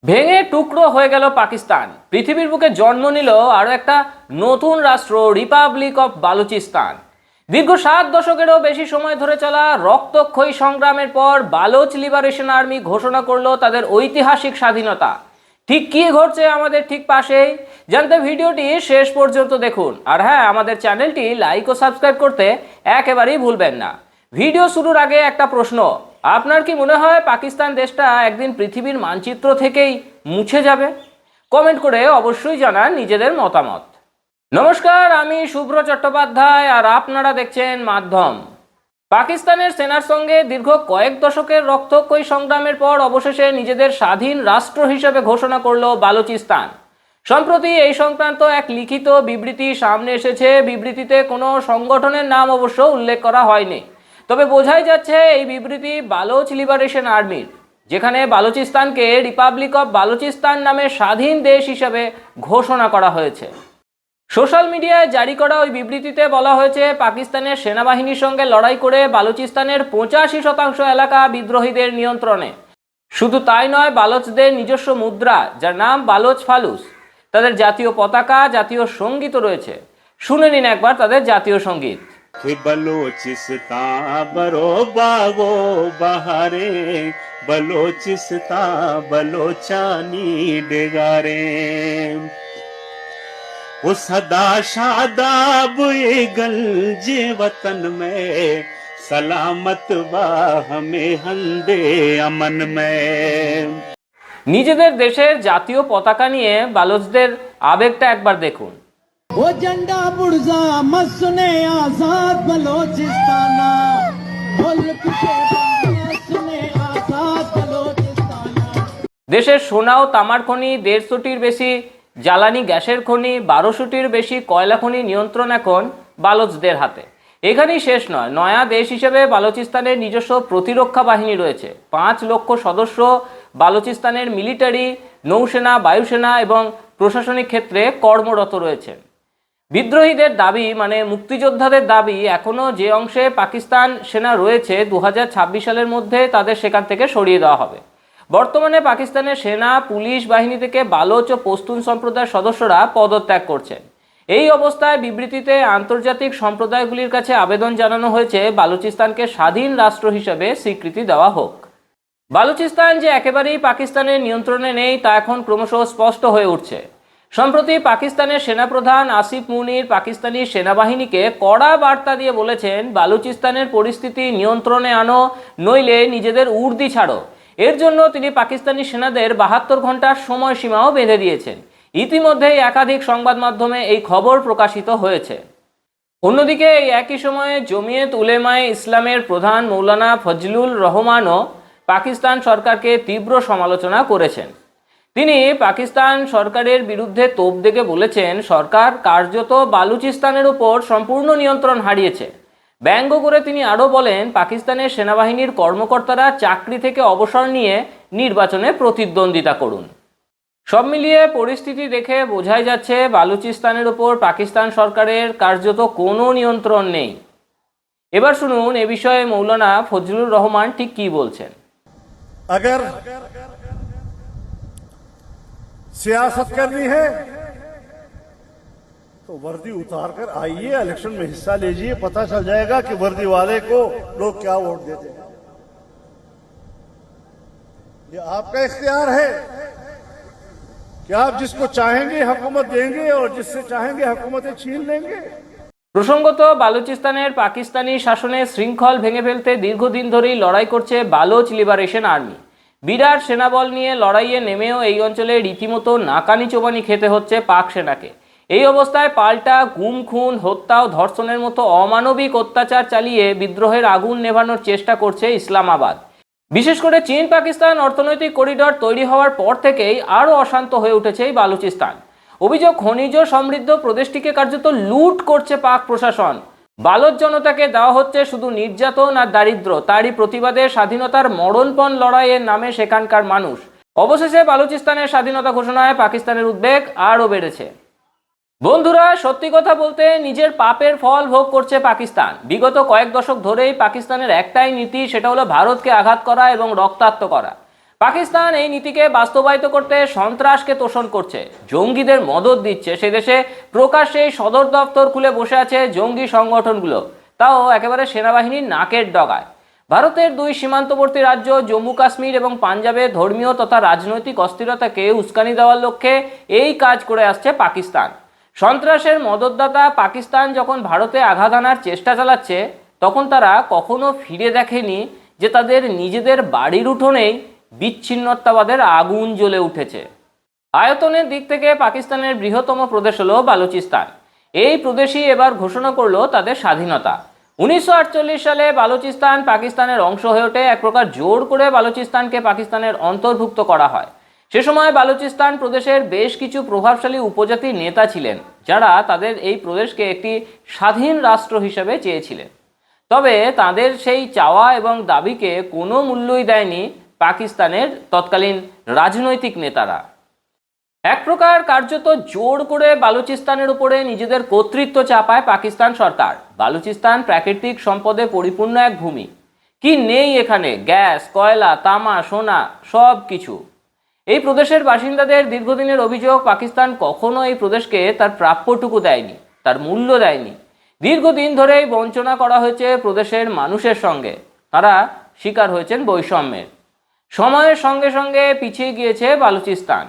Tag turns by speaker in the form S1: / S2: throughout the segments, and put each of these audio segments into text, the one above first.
S1: ভেঙে টুকরো হয়ে গেল পাকিস্তান। পৃথিবীর বুকে জন্ম নিল আরও একটা নতুন রাষ্ট্র, রিপাবলিক অফ বালুচিস্তান। দীর্ঘ 7 দশকেরও বেশি সময় ধরে চলা রক্তক্ষয়ী সংগ্রামের পর বালোচ লিবারেশন আর্মি ঘোষণা করলো তাদের ঐতিহাসিক স্বাধীনতা। ঠিক কী ঘটছে আমাদের ঠিক পাশেই, জানতে ভিডিওটি শেষ পর্যন্ত দেখুন। আর হ্যাঁ, আমাদের চ্যানেলটি লাইক ও সাবস্ক্রাইব করতে একেবারেই ভুলবেন না। ভিডিও শুরুর আগে একটা প্রশ্ন, আপনার কি মনে হয় পাকিস্তান দেশটা একদিন পৃথিবীর মানচিত্র থেকেই মুছে যাবে? কমেন্ট করে অবশ্যই জানান নিজেদের মতামত। নমস্কার, আমি শুভ্র চট্টোপাধ্যায় আর আপনারা দেখছেন মাধ্যম। পাকিস্তানের সেনার সঙ্গে দীর্ঘ কয়েক দশকের রক্তক্ষয়ী সংগ্রামের পর অবশেষে নিজেদের স্বাধীন রাষ্ট্র হিসেবে ঘোষণা করল বালুচিস্তান। সম্প্রতি এই সংক্রান্ত এক লিখিত বিবৃতি সামনে এসেছে। বিবৃতিতে কোনো সংগঠনের নাম অবশ্য উল্লেখ করা হয়নি, তবে বোঝাই যাচ্ছে এই বিবৃতি বালোচ লিবারেশন আর্মির, যেখানে বালুচিস্তানকে রিপাবলিক অফ বালুচিস্তান নামে স্বাধীন দেশ হিসেবে ঘোষণা করা হয়েছে। সোশ্যাল মিডিয়ায় জারি করা ওই বিবৃতিতে বলা হয়েছে, পাকিস্তানের সেনাবাহিনীর সঙ্গে লড়াই করে বালুচিস্তানের 85% এলাকা বিদ্রোহীদের নিয়ন্ত্রণে। শুধু তাই নয়, বালোচদের নিজস্ব মুদ্রা, যার নাম বালোচ ফালুস, তাদের জাতীয় পতাকা, জাতীয় সঙ্গীতও রয়েছে। শুনে নিন একবার তাদের জাতীয় সঙ্গীত।
S2: बलोचिस्तान बरो बागो बहारे, बलोचिस्तान बलोचानी डेगारे, वो सदा शादाब ये गंजे वतन में, सलामत बा हमें हंदे अमन में।
S1: নিজেদের দেশের জাতীয় পতাকা নিয়ে বালোচদের আবেগটা একবার দেখুন।
S3: वो झंडा बुर्जा मसने आजाद बलोचिस्ताना, मुल्क के मसने आजाद बलोचिस्ताना।
S1: দেশের সোনা ও তামার খনি, 150টির বেশি জ্বালানি গ্যাসের খনি, 1200টির বেশি কয়লা খনি নিয়ন্ত্রণ এখন বালোচদের হাতে। এখানেই শেষ নয়, নয়া দেশ হিসেবে বালুচিস্তানের নিজস্ব প্রতিরক্ষা বাহিনী রয়েছে। 5 লক্ষ সদস্য বালুচিস্তানের মিলিটারি, নৌসেনা, বায়ুসেনা এবং প্রশাসনিক ক্ষেত্রে কর্মরত রয়েছেন। বিদ্রোহীদের দাবি, মানে মুক্তিযোদ্ধাদের দাবি, এখনও যে অংশে পাকিস্তান সেনা রয়েছে 2026 সালের মধ্যে তাদের সেখান থেকে সরিয়ে দেওয়া হবে। বর্তমানে পাকিস্তানের সেনা, পুলিশ বাহিনী থেকে বালোচ ও পশতুন সম্প্রদায়ের সদস্যরা পদত্যাগ করছেন। এই অবস্থায় বিবৃতিতে আন্তর্জাতিক সম্প্রদায়গুলির কাছে আবেদন জানানো হয়েছে বালুচিস্তানকে স্বাধীন রাষ্ট্র হিসেবে স্বীকৃতি দেওয়া হোক। বালুচিস্তান যে একেবারেই পাকিস্তানের নিয়ন্ত্রণে নেই তা এখন ক্রমশ স্পষ্ট হয়ে উঠছে। সম্প্রতি পাকিস্তানের সেনাপ্রধান আসিফ মুনির পাকিস্তানি সেনাবাহিনীকে কড়া বার্তা দিয়ে বলেছেন, বালুচিস্তানের পরিস্থিতি নিয়ন্ত্রণে আনো, নইলে নিজেদের উর্দি ছাড়ো। এর জন্য তিনি পাকিস্তানি সেনাদের 72 ঘন্টার সময়সীমাও বেঁধে দিয়েছেন। ইতিমধ্যেই একাধিক সংবাদ মাধ্যমে এই খবর প্রকাশিত হয়েছে। অন্যদিকে এই একই সময়ে জমিয়ত উলেমায়ে ইসলামের প্রধান মৌলানা ফজলুর রহমানও পাকিস্তান সরকারকে তীব্র সমালোচনা করেছেন। তিনি পাকিস্তান সরকারের বিরুদ্ধে তোপ দেগে বলেছেন, সরকার কার্যত বালুচিস্তানের উপর সম্পূর্ণ নিয়ন্ত্রণ হারিয়েছে। ব্যঙ্গ করে তিনি আরও বলেন, পাকিস্তানের সেনাবাহিনীর কর্মকর্তারা চাকরি থেকে অবসর নিয়ে নির্বাচনে প্রতিদ্বন্দ্বিতা করুন। সব মিলিয়ে পরিস্থিতি দেখে বোঝাই যাচ্ছে বালুচিস্তানের উপর পাকিস্তান সরকারের কার্যত কোনো নিয়ন্ত্রণ নেই। এবার শুনুন এ বিষয়ে মৌলানা ফজলুর রহমান ঠিক কী বলছেন।
S4: अगर सियासत करनी है तो वर्दी उतार कर आइए, इलेक्शन में हिस्सा लीजिए, पता चल जाएगा कि वर्दी वाले को लोग क्या वोट देते हैं। ये आपका इख्तियार है कि आप जिसको चाहेंगे हुकूमत देंगे और जिससे चाहेंगे हुकूमतें छीन लेंगे।
S1: প্রসঙ্গত, বালুচিস্তানের পাকিস্তানি শাসনের শৃঙ্খল ভেঙে ফেলতে দীর্ঘদিন ধরেই লড়াই করছে বালোচ লিবারেশন আর্মি। বিরাট সেনাবল নিয়ে লড়াইয়ে নেমেও এই অঞ্চলে রীতিমতো নাকানি চোবানি খেতে হচ্ছে পাক সেনাকে। এই অবস্থায় পাল্টা গুম, খুন, হত্যা ও ধর্ষণের মতো অমানবিক অত্যাচার চালিয়ে বিদ্রোহের আগুন নেভানোর চেষ্টা করছে ইসলামাবাদ। বিশেষ করে চীন পাকিস্তান অর্থনৈতিক করিডর তৈরি হওয়ার পর থেকেই আরও অশান্ত হয়ে উঠেছে এই বালুচিস্তান। অভিযোগ, খনিজ সমৃদ্ধ প্রদেশটিকে কার্যত লুট করছে পাক প্রশাসন। বালোচ জনতাকে দেওয়া হচ্ছে শুধু নির্যাতন আর দারিদ্র। তারই প্রতিবাদে স্বাধীনতার মরণপণ লড়াইয়ের নামে সেখানকার মানুষ। অবশেষে বালুচিস্তানের স্বাধীনতা ঘোষণায় পাকিস্তানের উদ্বেগ আরও বেড়েছে। বন্ধুরা, সত্যি কথা বলতে নিজের পাপের ফল ভোগ করছে পাকিস্তান। বিগত কয়েক দশক ধরেই পাকিস্তানের একটাই নীতি, সেটা হলো ভারতকে আঘাত করা এবং রক্তাক্ত করা। পাকিস্তান এই নীতিকে বাস্তবায়িত করতে সন্ত্রাসকে তোষণ করছে, জঙ্গিদের মদদ দিচ্ছে। সে দেশে প্রকাশ্যে সদর দপ্তর খুলে বসে আছে জঙ্গি সংগঠনগুলো, তাও একেবারে সেনাবাহিনীর নাকের ডগায়। ভারতের দুই সীমান্তবর্তী রাজ্য জম্মু কাশ্মীর এবং পাঞ্জাবে ধর্মীয় তথা রাজনৈতিক অস্থিরতাকে উস্কানি দেওয়ার লক্ষ্যে এই কাজ করে আসছে পাকিস্তান। সন্ত্রাসের মদতদাতা পাকিস্তান যখন ভারতে আঘাত আনার চেষ্টা চালাচ্ছে, তখন তারা কখনো ফিরে দেখেনি যে তাদের নিজেদের বাড়ির উঠোনেই বিচ্ছিন্নতাবাদের আগুন জ্বলে উঠেছে। আয়তনের দিক থেকে পাকিস্তানের বৃহত্তম প্রদেশ হলো বালুচিস্তান। এই প্রদেশই এবার ঘোষণা করলো তাদের স্বাধীনতা। 1948 সালে বালুচিস্তান পাকিস্তানের অংশ হয়ে ওঠে। এক প্রকার জোর করে বালুচিস্তানকে পাকিস্তানের অন্তর্ভুক্ত করা হয়। সে সময় বালুচিস্তান প্রদেশের বেশ কিছু প্রভাবশালী উপজাতির নেতা ছিলেন, যারা তাদের এই প্রদেশকে একটি স্বাধীন রাষ্ট্র হিসেবে চেয়েছিলেন। তবে তাদের সেই চাওয়া এবং দাবিকে কোনো মূল্যই দেয়নি পাকিস্তানের তৎকালীন রাজনৈতিক নেতারা। এক প্রকার কার্যত জোর করে বালুচিস্তানের উপরে নিজেদের কর্তৃত্ব চাপায় পাকিস্তান সরকার। বালুচিস্তান প্রাকৃতিক সম্পদে পরিপূর্ণ এক ভূমি। কি নেই এখানে? গ্যাস, কয়লা, তামা, সোনা, সব কিছু। এই প্রদেশের বাসিন্দাদের দীর্ঘদিনের অভিযোগ, পাকিস্তান কখনো এই প্রদেশকে তার প্রাপ্যটুকু দেয়নি, তার মূল্য দেয়নি। দীর্ঘদিন ধরেই বঞ্চনা করা হয়েছে প্রদেশের মানুষের সঙ্গে। তারা শিকার হয়েছেন বৈষম্যের। সময়ের সঙ্গে সঙ্গে পিছিয়ে গিয়েছে বালুচিস্তান।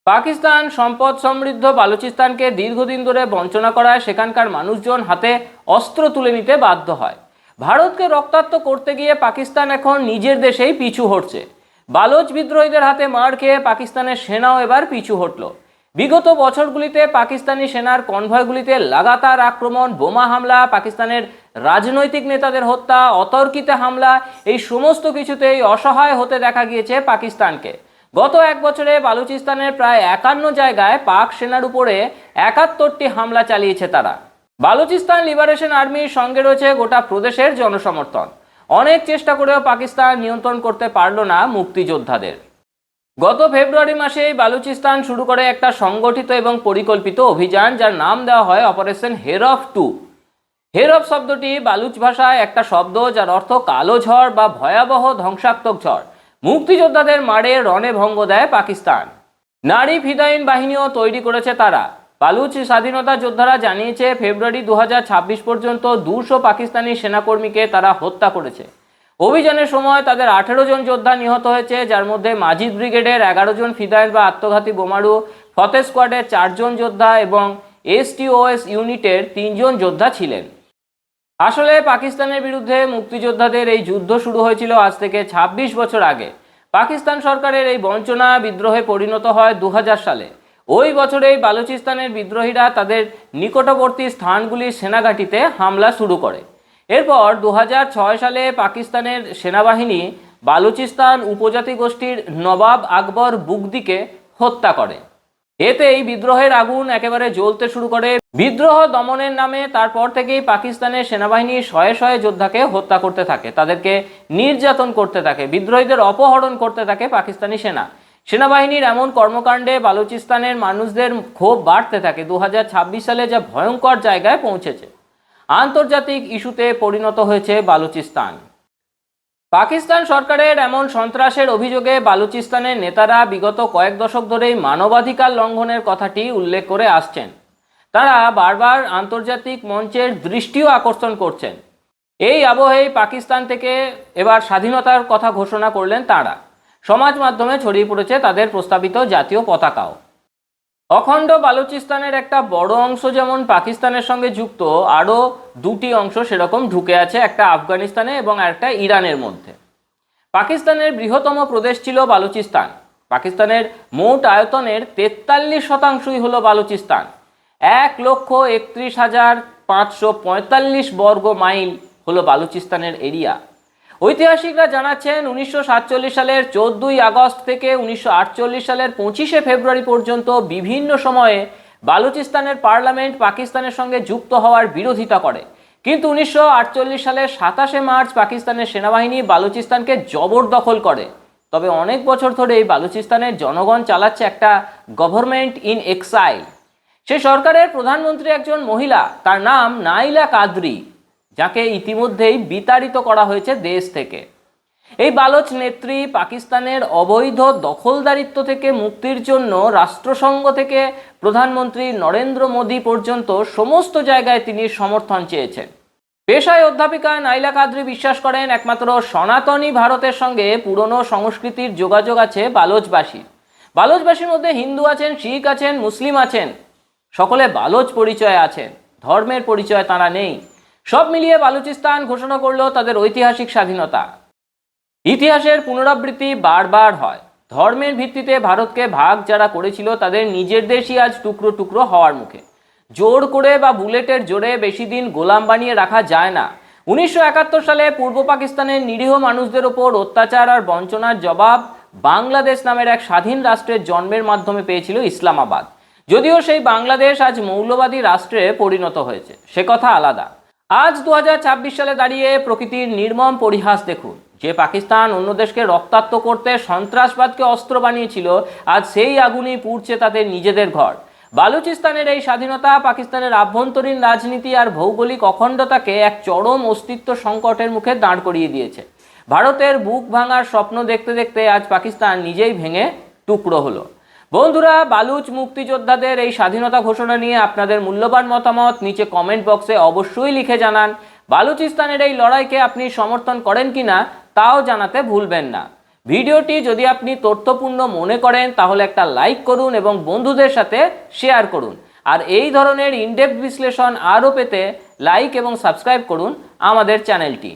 S1: পাকিস্তান সম্পদ সমৃদ্ধ বালুচিস্তানকে দীর্ঘদিন ধরে বঞ্চনা করায় সেখানকার মানুষজন হাতে অস্ত্র তুলে নিতে বাধ্য হয়। ভারতকে রক্তাক্ত করতে গিয়ে পাকিস্তান এখন নিজের দেশেই পিছু হটছে। বালোচ বিদ্রোহীদের হাতে মার খেয়ে পাকিস্তানের সেনাও এবার পিছু হটল। বিগত বছরগুলিতে পাকিস্তানি সেনার কনভয়গুলিতে লাগাতার আক্রমণ, বোমা হামলা, পাকিস্তানের রাজনৈতিক নেতাদের হত্যা, অতর্কিত হামলা, এই সমস্ত কিছুতেই অসহায় হতে দেখা গিয়েছে পাকিস্তানকে। গত এক বছরে বালুচিস্তানের প্রায় 51 জায়গায় পাক সেনার উপরে 71টি হামলা চালিয়েছে তারা। বালুচিস্তান লিবারেশন আর্মির সঙ্গে রয়েছে গোটা প্রদেশের জনসমর্থন। অনেক চেষ্টা করেও পাকিস্তান নিয়ন্ত্রণ করতে পারল না মুক্তিযোদ্ধাদের। গত ফেব্রুয়ারি মাসেই বালুচিস্তান শুরু করে একটা সংগঠিত এবং পরিকল্পিত অভিযান, যার নাম দেওয়া হয় অপারেশন হেরফ 2। হেরফ শব্দটি বালুচ ভাষায় একটা শব্দ, যার অর্থ কালো ঝড় বা ভয়াবহ ধ্বংসাত্মক ঝড়। মুক্তিযোদ্ধাদের মারে রণে ভঙ্গ দেয় পাকিস্তান। নারী ফিদাইন বাহিনীও তৈরি করেছে তারা। বালুচ স্বাধীনতা যোদ্ধারা জানিয়েছে, ফেব্রুয়ারি 2026 পর্যন্ত 200 পাকিস্তানি সেনাকর্মীকে তারা হত্যা করেছে। অভিযানের সময় তাদের 18 জন যোদ্ধা নিহত হয়েছে, যার মধ্যে মাজিদ ব্রিগেডের 11 জন ফিদাইন বা আত্মঘাতী বোমারু, ফতেহ স্কোয়াডের 4 জন যোদ্ধা এবং STOS ইউনিটের 3 জন যোদ্ধা ছিলেন। আসলে পাকিস্তানের বিরুদ্ধে মুক্তিযোদ্ধাদের এই যুদ্ধ শুরু হয়েছিল আজ থেকে 26 বছর আগে। পাকিস্তান সরকারের এই বঞ্চনা বিদ্রোহে পরিণত হয় 2000 সালে। ওই বছরেই বালুচিস্তানের বিদ্রোহীরা তাদের নিকটবর্তী স্থানগুলির সেনাঘাঁটিতে হামলা শুরু করে। এরপর 2006 সালে পাকিস্তানের সেনাবাহিনী বালুচিস্তান উপজাতি গোষ্ঠীর নবাব আকবর বুগদিকে হত্যা করে। এতেই বিদ্রোহের আগুন একেবারে জ্বলতে শুরু করে। বিদ্রোহ দমনের নামে তারপর থেকেই পাকিস্তানের সেনাবাহিনী শয়ে শয়ে যোদ্ধাকে হত্যা করতে থাকে, তাদেরকে নির্যাতন করতে থাকে, বিদ্রোহীদের অপহরণ করতে থাকে পাকিস্তানি সেনাবাহিনীর এমন কর্মকাণ্ডে বালুচিস্তানের মানুষদের ক্ষোভ বাড়তে থাকে। 2026 সালে যা ভয়ঙ্কর জায়গায় পৌঁছেছে, আন্তর্জাতিক ইস্যুতে পরিণত হয়েছে বালুচিস্তান। পাকিস্তান সরকারের এমন সন্ত্রাসের অভিযোগে বালুচিস্তানের নেতারা বিগত কয়েক দশক ধরেই মানবাধিকার লঙ্ঘনের কথাটি উল্লেখ করে আসছেন। তারা বারবার আন্তর্জাতিক মঞ্চের দৃষ্টিও আকর্ষণ করছেন। এই আবহেই পাকিস্তান থেকে এবার স্বাধীনতার কথা ঘোষণা করলেন তারা। সমাজ মাধ্যমে ছড়িয়ে পড়েছে তাদের প্রস্তাবিত জাতীয় পতাকাও। অখণ্ড বালুচিস্তানের একটা বড় অংশ যেমন পাকিস্তানের সঙ্গে যুক্ত, আরও 2টি অংশ সেরকম ঢুকে আছে, একটা আফগানিস্তানে এবং একটা ইরানের মধ্যে। পাকিস্তানের বৃহত্তম প্রদেশ ছিল বালুচিস্তান। পাকিস্তানের মোট আয়তনের 43% হলো বালুচিস্তান। 1,31,545 বর্গ মাইল হলো বালুচিস্তানের এরিয়া। ঐতিহাসিকরা জানাচ্ছেন 1947 সালের 14ই আগস্ট থেকে 1948 সালের 25শে ফেব্রুয়ারি পর্যন্ত বিভিন্ন সময়ে বালুচিস্তানের পার্লামেন্ট পাকিস্তানের সঙ্গে যুক্ত হওয়ার বিরোধিতা করে। কিন্তু 1948 সালের 27শে মার্চ পাকিস্তানের সেনাবাহিনী বালুচিস্তানকে জবরদখল করে। তবে অনেক বছর ধরে এই বালুচিস্তানের জনগণ চালাচ্ছে একটা গভর্নমেন্ট ইন এক্সাইল। সেই সরকারের প্রধানমন্ত্রী একজন মহিলা, তার নাম নাইলা কাদরি, যাকে ইতিমধ্যেই বিতাড়িত করা হয়েছে দেশ থেকে। এই বালোচ নেত্রী পাকিস্তানের অবৈধ দখলদারিত্ব থেকে মুক্তির জন্য রাষ্ট্রসংঘ থেকে প্রধানমন্ত্রী নরেন্দ্র মোদী পর্যন্ত সমস্ত জায়গায় তিনি সমর্থন চেয়েছেন। পেশায় অধ্যাপিকা নাইলা কাদরি বিশ্বাস করেন একমাত্র সনাতনী ভারতের সঙ্গে পুরনো সংস্কৃতির যোগাযোগ আছে বালোচবাসীর। বালোচবাসীর মধ্যে হিন্দু আছেন, শিখ আছেন, মুসলিম আছেন, সকলে বালোচ পরিচয় আছেন, ধর্মের পরিচয় তারা নেই। সব মিলিয়ে বালুচিস্তান ঘোষণা করলো তাদের ঐতিহাসিক স্বাধীনতা। ইতিহাসের পুনরাবৃত্তি বারবার হয়। ধর্মের ভিত্তিতে ভারতকে ভাগ যারা করেছিল তাদের নিজের দেশই আজ টুকরো টুকরো হওয়ার মুখে। জোর করে বা বুলেটের জোরে বেশি দিন গোলাম বানিয়ে রাখা যায় না। 1971 সালে পূর্ব পাকিস্তানের নিরীহ মানুষদের ওপর অত্যাচার আর বঞ্চনার জবাব বাংলাদেশ নামের এক স্বাধীন রাষ্ট্রের জন্মের মাধ্যমে পেয়েছিল ইসলামাবাদ। যদিও সেই বাংলাদেশ আজ মৌলবাদী রাষ্ট্রে পরিণত হয়েছে, সে কথা আলাদা। আজ 2026 সালে দাঁড়িয়ে প্রকৃতির নির্মম পরিহাস দেখুন। যে পাকিস্তান অন্য দেশকে রক্তাক্ত করতে সন্ত্রাসবাদকে অস্ত্র বানিয়েছিল, আজ সেই আগুনই পুড়ছে তাদের নিজেদের ঘর। বালুচিস্তানের এই স্বাধীনতা পাকিস্তানের আভ্যন্তরীণ রাজনীতি আর ভৌগোলিক অখণ্ডতাকে এক চরম অস্তিত্ব সংকটের মুখে দাঁড় করিয়ে দিয়েছে। ভারতের বুক ভাঙার স্বপ্ন দেখতে দেখতে আজ পাকিস্তান নিজেই ভেঙে টুকরো হলো। বন্ধুরা, বালুচ মুক্তিযোদ্ধাদের এই স্বাধীনতা ঘোষণা নিয়ে আপনাদের মূল্যবান মতামত নিচে কমেন্ট বক্সে অবশ্যই লিখে জানান। বালুচিস্তানের এই লড়াইকে আপনি সমর্থন করেন কিনা তাও জানাতে ভুলবেন না। ভিডিওটি যদি আপনি তথ্যপূর্ণ মনে করেন তাহলে একটা লাইক করুন এবং বন্ধুদের সাথে শেয়ার করুন। আর এই ধরনের ইনডেপথ বিশ্লেষণ আরও পেতে লাইক এবং সাবস্ক্রাইব করুন আমাদের চ্যানেলটি।